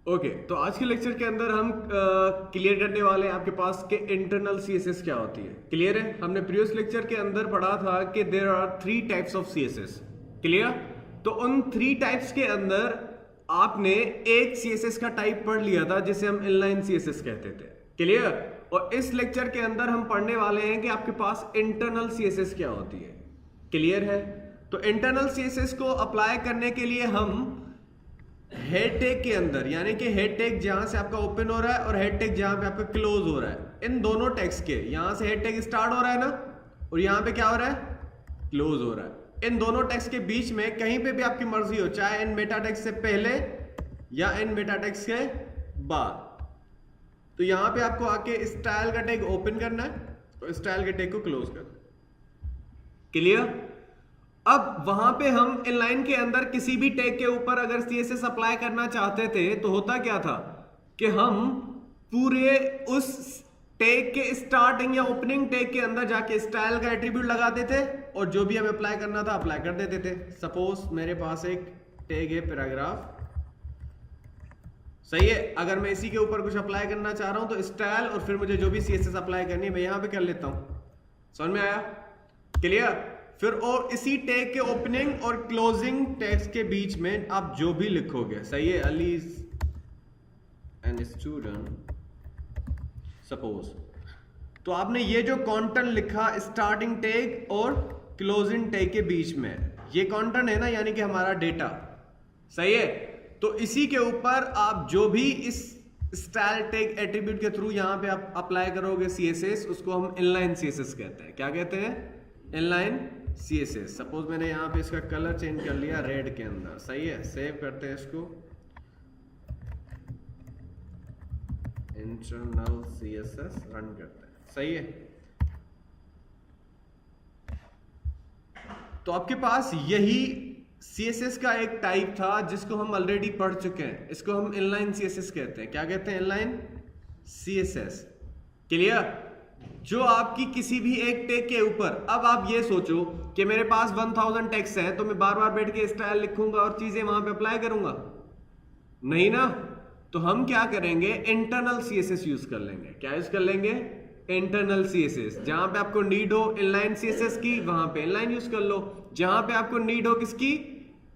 Okay तो आज के लेक्चर के अंदर हम क्लियर करने वाले हैं आपके पास के इंटरनल सीएसएस क्या होती है। क्लियर है? हमने प्रीवियस लेक्चर के अंदर पढ़ा था कि there are 3 types of CSS. Clear? तो उन 3 टाइप्स के अंदर आपने एक सीएसएस का टाइप पढ़ लिया था जिसे हम इनलाइन सीएसएस कहते थे। क्लियर? और इस लेक्चर के अंदर हम पढ़ने वाले हैं कि आपके पास इंटरनल सीएसएस क्या होती है। क्लियर है? तो इंटरनल सीएसएस को अप्लाई करने के लिए हम हेड टैग के अंदर, यानी कि हेड टैग जहां से आपका ओपन हो रहा है और हेड टैग जहां पे आपका क्लोज हो रहा है, इन दोनों टैग्स के यहां से हेड टैग स्टार्ट हो रहा है ना, और यहां पे क्या हो रहा है, क्लोज हो रहा है। इन दोनों टैग्स के बीच में कहीं पे भी आपकी मर्जी हो, चाहे इन मेटा टैग से पहले या इन मेटा टैग्स के बाद, तो यहां पे आपको आके स्टाइल का टैग ओपन करना है और स्टाइल के टैग को क्लोज करना है। क्लियर? अब वहां पे हम इनलाइन के अंदर किसी भी टैग के ऊपर अगर सीएसएस अप्लाई करना चाहते थे तो होता क्या था कि हम पूरे उस टैग के स्टार्टिंग या ओपनिंग टैग के अंदर जाके स्टाइल का एट्रीब्यूट लगाते थे और जो भी हमें अप्लाई करना था अप्लाई कर देते थे। सपोज मेरे पास एक टैग है पैराग्राफ, सही है। अगर मैं इसी के ऊपर कुछ अप्लाई करना चाह रहा हूं तो स्टाइल और फिर मुझे जो भी सीएसएस अप्लाई करनी है मैं यहां पे कर लेता हूं। समझ में आया? क्लियर? फिर और इसी टैग के ओपनिंग और क्लोजिंग टैग्स के बीच में आप जो भी लिखोगे, सही है, अली एंड स्टूडेंट सपोज, तो आपने ये जो कंटेंट लिखा स्टार्टिंग टैग और क्लोजिंग टैग के बीच में, ये कंटेंट है ना, यानी कि हमारा डेटा, सही है। तो इसी के ऊपर आप जो भी इस स्टाइल टैग एट्रीब्यूट के थ्रू यहां पे आप अप्लाई करोगे सीएसएस, उसको हम इनलाइन सीएसएस कहते हैं। क्या कहते हैं? Inline CSS. सपोज मैंने यहां पे इसका कलर चेंज कर लिया रेड के अंदर, सही है। सेव करते हैं इसको, इंटरनल सीएसएस रन करते हैं, सही है। तो आपके पास यही सीएसएस का एक टाइप था जिसको हम ऑलरेडी पढ़ चुके हैं, इसको हम इनलाइन सीएसएस कहते हैं। क्या कहते हैं? Inline CSS. क्लियर? जो आपकी किसी भी एक टैग के ऊपर, अब आप ये सोचो कि मेरे पास 1000 टैग्स हैं तो मैं बार बार बैठ के स्टाइल लिखूंगा और चीजें वहां पे अप्लाई करूंगा? नहीं ना। तो हम क्या करेंगे, इंटरनल सीएसएस यूज कर लेंगे। क्या यूज कर लेंगे? Internal CSS. जहां पे आपको नीड हो इनलाइन सीएसएस की वहां पे इनलाइन यूज कर लो, जहां पे आपको नीड हो किसकी,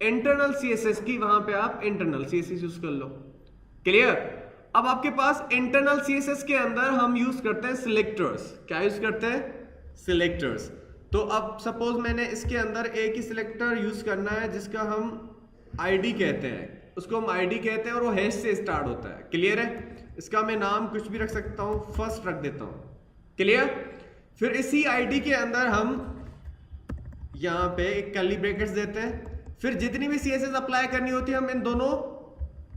इंटरनल सीएसएस की, वहां पे आप इंटरनल सीएसएस यूज कर लो। क्लियर? अब आपके पास इंटरनल सीएसएस के अंदर हम यूज करते हैं सिलेक्टर्स। क्या यूज करते हैं? सिलेक्टर्स। तो अब सपोज मैंने इसके अंदर एक ही सिलेक्टर यूज करना है जिसका हम आईडी कहते हैं, उसको हम आईडी कहते हैं और वो हैश से स्टार्ट होता है। क्लियर है? इसका मैं नाम कुछ भी रख सकता हूं, फर्स्ट रख देता हूं। क्लियर? फिर इसी आईडी के अंदर हम यहां पे एक कर्ली ब्रैकेट्स देते हैं, फिर जितनी भी सीएसएस अप्लाई करनी होती है हम इन दोनों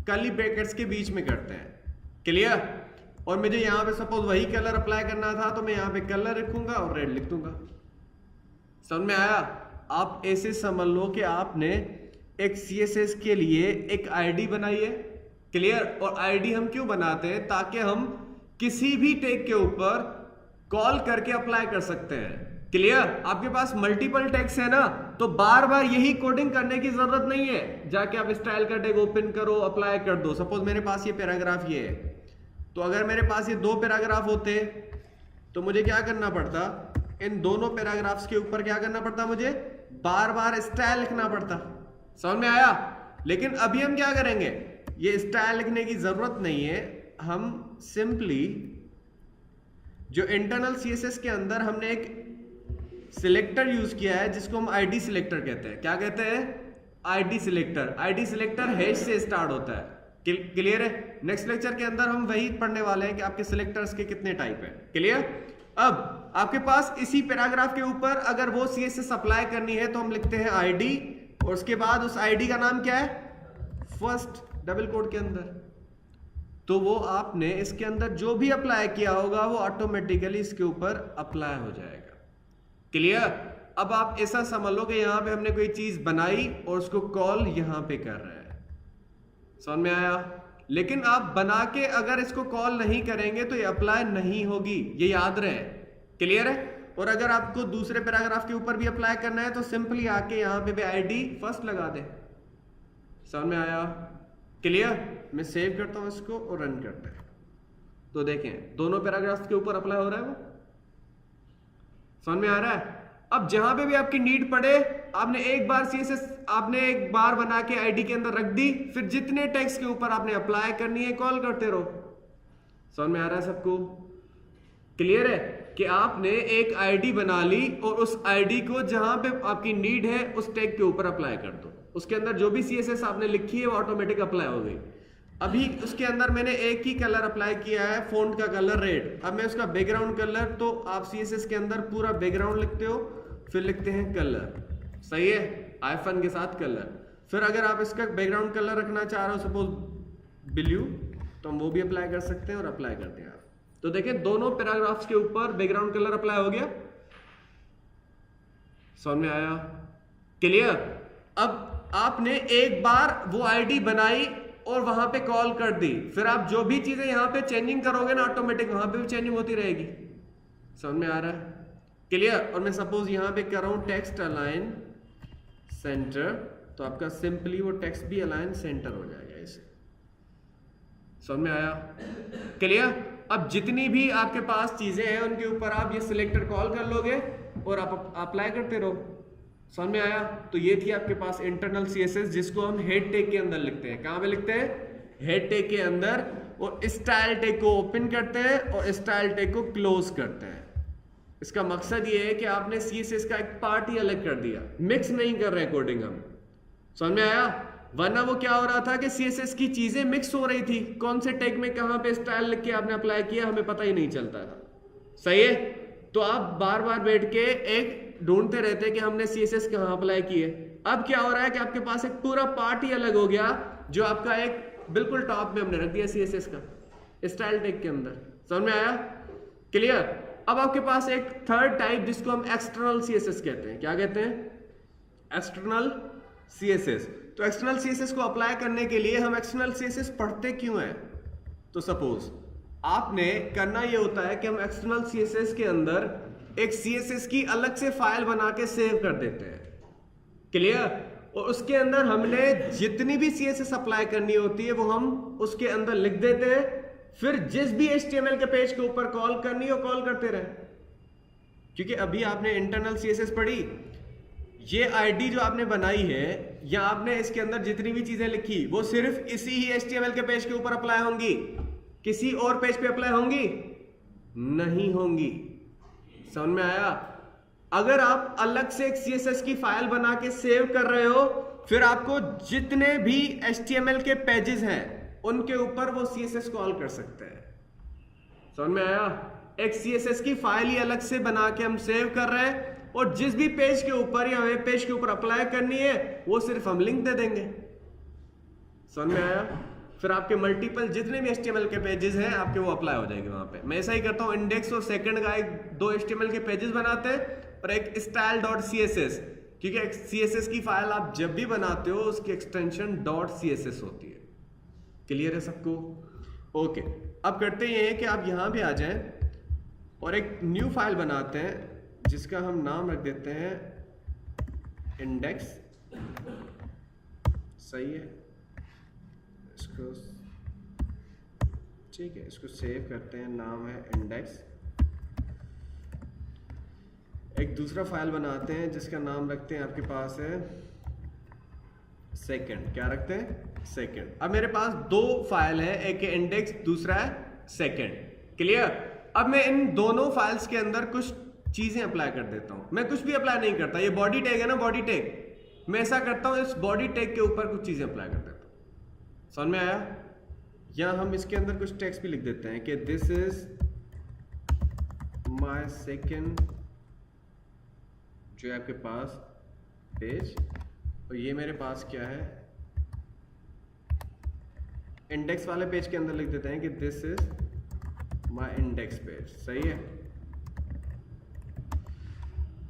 कर्ली ब्रैकेट्स के बीच में करते हैं। क्लियर? और मुझे यहां पे सपोज वही कलर अप्लाई करना था तो मैं यहां पे कलर लिखूंगा और रेड लिख दूंगा। समझ में आया? आप ऐसे समझ लो कि आपने एक सीएसएस के लिए एक आईडी बनाई है। क्लियर? और आईडी हम क्यों बनाते हैं? ताकि हम किसी भी टैग के ऊपर कॉल करके अप्लाई कर सकते हैं। क्लियर? आपके पास मल्टीपल टैग्स है ना, तो बार बार यही कोडिंग करने की जरूरत नहीं है, जाके आप स्टाइल का टैग ओपन करो, अप्लाई कर दो। सपोज मेरे पास ये पैराग्राफ ये है, तो अगर मेरे पास ये 2 पैराग्राफ होते तो मुझे क्या करना पड़ता, इन दोनों पैराग्राफ्स के ऊपर क्या करना पड़ता, मुझे बार बार स्टाइल लिखना पड़ता। समझ में आया? लेकिन अभी हम क्या करेंगे, ये स्टाइल लिखने की जरूरत नहीं है, हम सिंपली जो इंटरनल सीएसएस के अंदर हमने एक सिलेक्टर यूज किया है जिसको हम आईडी सिलेक्टर कहते हैं। क्या कहते हैं? ID selector. ID selector hash से स्टार्ट होता है। क्लियर है? नेक्स्ट लेक्चर के अंदर हम वही पढ़ने वाले हैं कि आपके सिलेक्टर्स के कितने टाइप हैं। क्लियर? अब आपके पास इसी पैराग्राफ के ऊपर अगर वो सीएसएस अप्लाई करनी है तो हम लिखते हैं आईडी और उसके बाद उस आईडी का नाम क्या है, फर्स्ट डबल कोट के अंदर। तो वो आपने इसके अंदर जो भी अप्लाई किया होगा वो ऑटोमेटिकली इसके ऊपर अप्लाई हो जाएगा। क्लियर? अब आप ऐसा समझ लो कि यहां पे हमने कोई चीज बनाई और उसको कॉल यहां पे कर रहे हैं। समझ में आया? लेकिन आप बना के अगर इसको कॉल नहीं करेंगे तो ये अप्लाई नहीं होगी, ये याद रहे। क्लियर है? और अगर आपको दूसरे पैराग्राफ के ऊपर भी अप्लाई करना है तो सिंपली आके यहां पे भी आईडी फर्स्ट लगा दे। समझ में आया? क्लियर? मैं सेव करता हूं इसको और रन करते हैं, तो देखें दोनों पैराग्राफ्स के ऊपर अप्लाई हो रहा है, वो समझ में आ रहा है? अब जहां पे भी आपकी नीड पड़े, आपने एक बार CSS आपने एक बार बना के आईडी के अंदर रख दी, फिर जितने टेक्स्ट के ऊपर आपने अप्लाई करनी है कॉल करते रहो। समझ में आ रहा है सबको? क्लियर है कि आपने एक आईडी बना ली और उस आईडी को जहां पे आपकी नीड है उस टैग के ऊपर अप्लाई कर दो, उसके अंदर जो भी CSS आपने लिखी है वो ऑटोमेटिक अप्लाई हो गई। अभी उसके अंदर मैंने एक ही कलर अप्लाई किया है, फ़ॉन्ट का कलर रेड, अब मैं उसका बैकग्राउंड कलर, तो आप CSS के अंदर पूरा बैकग्राउंड लिखते हो, फिर लिखते हैं कलर, सही है, आइफन के साथ कलर। फिर अगर आप इसका बैकग्राउंड कलर रखना चाह रहे हो सपोज ब्लू, तो हम वो भी अप्लाई कर सकते हैं और अप्लाई करते हैं आप। तो देखें दोनों पैराग्राफ्स के ऊपर बैकग्राउंड कलर अप्लाई हो गया। समझ में आया? क्लियर? अब आपने एक बार वो आईडी बनाई और वहां पे कॉल कर दी, फिर आप जो भी चीजें यहां पे चेंजिंग करोगे ना, ऑटोमेटिक वहां पे भी चेंजिंग होती रहेगी। समझ में आ रहा है? क्लियर? और मैं सपोज यहां पे कर रहा हूं टेक्स्ट अलाइन सेंटर, तो आपका सिंपली वो टेक्स्ट भी अलाइन सेंटर हो जाएगा इसे। समझ में आया? क्लियर? अब जितनी भी आपके पास चीजें हैं उनके ऊपर आप ये सिलेक्टर कॉल कर लोगे और आप अप्लाई करते रहो। समझ में आया? तो ये थी आपके पास इंटरनल CSS, जिसको हम हेड टैग के अंदर लिखते हैं। कहां पे लिखते हैं? हेड टैग के अंदर, और स्टाइल टैग को ओपन करते हैं और स्टाइल टैग को क्लोज करते हैं। इसका मकसद ये है कि आपने CSS का एक पार्ट ही अलग कर दिया, मिक्स नहीं कर रहे कोडिंग हम। समझ में आया? वरना वो क्या हो रहा था कि CSS की चीजें मिक्स हो रही थी, कौन से टैग में कहां पे स्टाइल लिख के आपने अप्लाई किया हमें पता ही नहीं चलता था। सही है? तो आप बार बार बैठ के एक ढूंढते रहते हैं कि हमने CSS कहां अप्लाई किए। अब क्या हो रहा है कि आपके पास एक पूरा पार्ट ही अलग हो गया, जो आपका एक बिल्कुल टॉप में हमने रख दिया CSS का स्टाइल टैग के अंदर। समझ में आया? क्लियर? अब आपके पास एक थर्ड टाइप जिसको हम एक्सटर्नल CSS कहते हैं। क्या कहते हैं? External CSS। तो एक्सटर्नल CSS को अप्लाई करने के लिए हम एक्सटर्नल CSS पढ़ते क्यों हैं? तो सपोज आपने करना ये होता है कि हम एक्सटर्नल CSS के अंदर एक CSS की अलग से फाइल बना के सेव कर देते हैं। क्लियर? और उसके अंदर हमने जितनी भी CSS अप्लाई करनी होती है वो हम उसके अंदर लिख देते हैं, फिर जिस भी HTML के पेज के ऊपर कॉल करनी हो कॉल करते रहे। क्योंकि अभी आपने इंटरनल CSS पढ़ी, ये आईडी जो आपने बनाई है या आपने इसके अंदर जितनी भी चीजें लिखी वो सिर्फ इसी ही HTML के पेज के ऊपर अप्लाई होंगी, किसी और पेज पे अप्लाई होंगी नहीं होंगी। समझ में आया? अगर आप अलग से एक CSS की फाइल बना के सेव कर रहे हो, फिर आपको जितने भी HTML के पेजेस हैं उनके ऊपर वो CSS कॉल कर सकते हैं। समझ में आया? एक CSS की फाइल ही अलग से बना के हम सेव कर रहे हैं, और जिस भी पेज के ऊपर या वेब पेज के ऊपर अप्लाई करनी है वो सिर्फ हम लिंक दे देंगे। समझ में आया? फिर आपके मल्टीपल जितने भी HTML के पेजेस हैं आपके वो अप्लाई हो जाएंगे वहां पे। मैं ऐसा ही करता हूं, इंडेक्स और सेकंड का एक दो HTML के पेजेस बनाते हैं और एक style.css, क्योंकि CSS की फाइल आप जब भी बनाते हो उसकी एक्सटेंशन .css होती है। क्लियर है सबको? ओके, अब करते ये हैं कि आप यहां पे आ जाएं और एक न्यू फाइल बनाते हैं जिसका हम नाम रख देते हैं इंडेक्स। सही है? इसको ठीक है, इसको सेव करते हैं, नाम है इंडेक्स। एक दूसरा फाइल बनाते हैं जिसका नाम रखते हैं आपके पास है सेकंड। क्या रखते हैं? सेकंड। अब मेरे पास दो फाइल है, एक है इंडेक्स, दूसरा है सेकंड। क्लियर? अब मैं इन दोनों फाइल्स के अंदर कुछ चीजें अप्लाई कर देता हूं। मैं कुछ भी अप्लाई नहीं करता, ये बॉडी टैग है ना, बॉडी टैग, मैं ऐसा करता हूं इस बॉडी टैग के ऊपर कुछ चीजें अप्लाई कर देता हूं। समझ में आया? या हम इसके अंदर कुछ टेक्स्ट भी लिख देते हैं कि दिस इज माय सेकंड, जो है आपके पास पेज, और ये मेरे पास क्या है, इंडेक्स वाले पेज के अंदर लिख देते हैं कि this is my index page. सही है?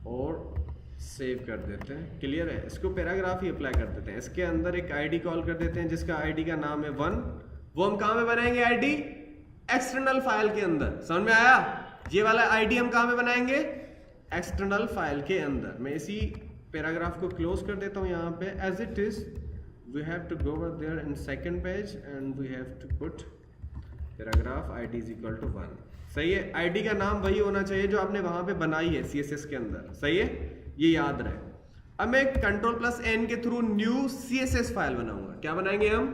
और सेव कर देते हैं। क्लियर है? इसको पैराग्राफ ही अप्लाई कर देते हैं। इसके अंदर एक आईडी कॉल कर देते हैं जिसका आईडी का नाम है 1। वो हम कहां में बनाएंगे? आईडी एक्सटर्नल फाइल के अंदर। समझ में आया? ये वाला आईडी हम कहां में बनाएंगे? एक्सटर्नल फाइल के अंदर। मैं इसी पैराग्राफ को क्लोज कर देता हूं यहां पे as it is we have to go over there in second page and we have to put paragraph id is equal to 1। सही है, id का नाम वही होना चाहिए जो आपने वहां पे बनाई है CSS के अंदर। सही है, ये याद रहे। अब मैं Ctrl+N के थ्रू न्यू CSS फाइल बनाऊंगा। क्या बनाएंगे हम?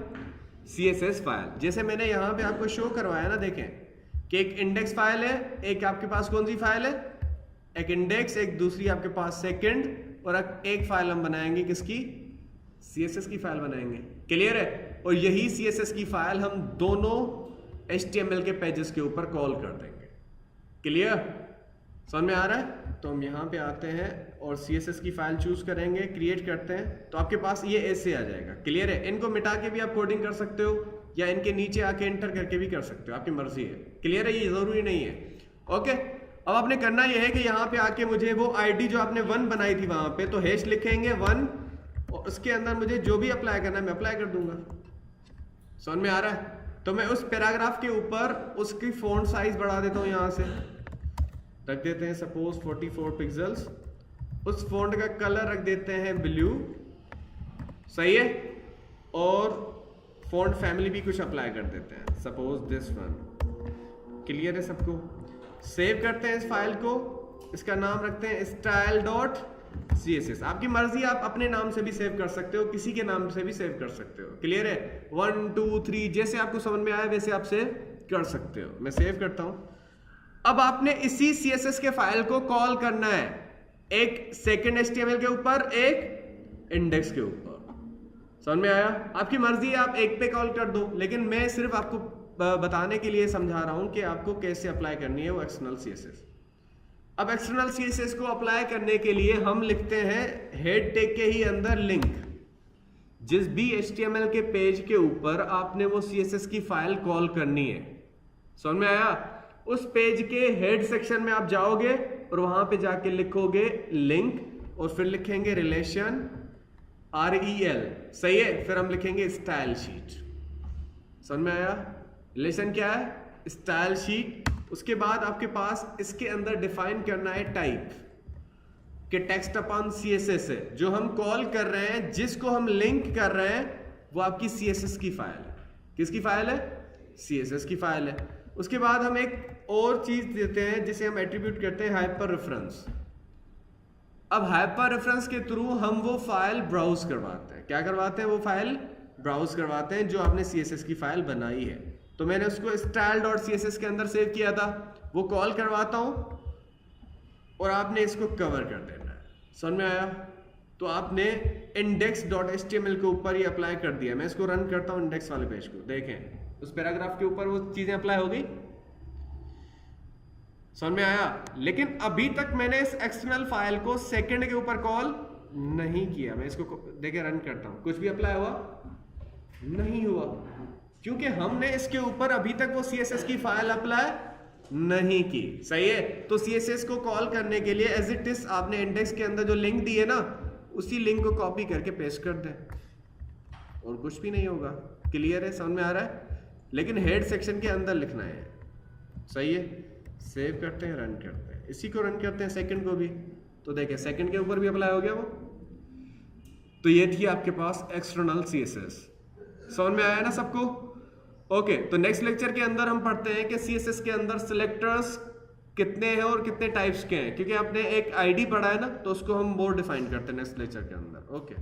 CSS file. जैसे मैंने यहाँ पे आपको शो करवाया ना, देखें कि एक इंडेक्स फाइल है, एक आपके पास कौन सी फाइल है, एक इंडेक्स, एक दूसरी आपके पास सेकंड, और एक फाइल हम बनाएंगे किसकी? CSS की फाइल बनाएंगे। क्लियर है? और यही CSS की फाइल हम दोनों HTML के पेजेस के ऊपर कॉल कर देंगे। क्लियर? समझ में आ रहा है? तो हम यहाँ पे आते हैं और CSS की फाइल चूज करेंगे, क्रिएट करते हैं, तो आपके पास ये ऐसे आ जाएगा। क्लियर है? इनको मिटा के भी आप कोडिंग कर सकते हो या इनके नीचे आके एंटर करके भी कर सकते हो, आपकी मर्जी है। क्लियर है? ये जरूरी नहीं है। ओके, अब आपने करना यह है कि यहाँ पे आके मुझे वो ID जो आपने 1 बनाई थी वहां पे, तो हैश लिखेंगे 1 और उसके अंदर मुझे जो भी अप्लाई करना है मैं अप्लाई कर दूंगा। समझ में आ रहा है? तो मैं उस पैराग्राफ के ऊपर उसकी फॉन्ट साइज बढ़ा देता हूँ, यहां से रख देते हैं सपोज 44 पिक्सल्स। उस फॉन्ट का कलर रख देते हैं ब्लू। सही है, और फॉन्ट फैमिली भी कुछ अप्लाई कर देते हैं, सपोज दिस वन। क्लियर है सबको? सेव करते हैं इस फाइल को, इसका नाम रखते हैं style.css। आपकी मर्जी, आप अपने नाम से भी सेव कर सकते हो, किसी के नाम से भी सेव कर सकते हो। क्लियर है? 1 2 3 जैसे आपको समझ में आए वैसे आप सेव कर सकते हो। मैं सेव करता हूं। अब आपने इसी CSS के फाइल को कॉल करना है, एक सेकंड HTML के ऊपर, एक इंडेक्स के ऊपर। समझ में आया? आपकी मर्जी है, आप एक पे कॉल कर दो, लेकिन मैं सिर्फ आपको बताने के लिए समझा रहा हूं कि आपको कैसे अप्लाई करनी है वो एक्सटर्नल CSS। अब एक्सटर्नल CSS को अप्लाई करने के लिए हम लिखते हैं हेड टैग के ही अंदर लिंक। जिस भी HTML के पेज के ऊपर आपने वो CSS की फाइल कॉल करनी है, समझ में आया? उस पेज के हेड सेक्शन में आप जाओगे और वहां पे जाके लिखोगे लिंक और फिर लिखेंगे रिलेशन REL। सही है? फिर हम लिखेंगे स्टाइल शीट। समझ में आया? रिलेशन क्या है? Style sheet. उसके बाद आपके पास इसके अंदर डिफाइन करना है टाइप कि टेक्स्ट अपॉन CSS है, जो हम कॉल कर रहे हैं, जिसको हम लिंक कर रहे हैं, वो आपकी CSS की फाइल है। किसकी फाइल है? CSS की फाइल है। उसके बाद हम एक और चीज देते हैं जिसे हम एट्रीब्यूट करते हैं हाइपर रेफरेंस। अब हाइपर रेफरेंस के थ्रू हम वो फाइल ब्राउज करवाते हैं। क्या करवाते हैं? वो फाइल ब्राउज करवाते हैं जो आपने CSS की फाइल बनाई है। तो मैंने उसको style.css के अंदर सेव किया था, वो कॉल करवाता हूं और आपने इसको कवर कर देना है। समझ में आया? तो आपने index.html के ऊपर ही अप्लाई कर दिया। मैं इसको रन करता हूं इंडेक्स वाले पेज को, देखें उस पैराग्राफ के ऊपर वो चीजें अप्लाई हो गई। समझ में आया? लेकिन अभी तक मैंने इस एक्सटर्नल फाइल को सेकंड के ऊपर कॉल नहीं किया। मैं इसको देखे रन करता हूं, कुछ भी अप्लाई हुआ नहीं हुआ, क्योंकि हमने इसके ऊपर अभी तक वो CSS की फाइल अप्लाई नहीं की। सही है? तो CSS को कॉल करने के लिए एज इट इज आपने इंडेक्स के अंदर जो लिंक दी है ना, उसी लिंक को कॉपी करके पेस्ट कर दें और कुछ भी नहीं होगा। क्लियर है? समझ में आ रहा है? लेकिन हेड सेक्शन के अंदर लिखना है। सही है? सेव करते हैं, रन करते हैं, इसी को रन करते हैं सेकंड को भी, तो देखें सेकंड के ऊपर भी अप्लाई हो गया वो। तो ये थी आपके पास एक्सटर्नल CSS। समझ में आया ना सबको? ओके, तो नेक्स्ट लेक्चर के अंदर हम पढ़ते हैं कि CSS के अंदर सिलेक्टर्स कितने हैं और कितने टाइप्स के हैं, क्योंकि आपने एक ID पढ़ा है ना, तो उसको हम वो डिफाइन करते हैं नेक्स्ट लेक्चर के अंदर। ओके।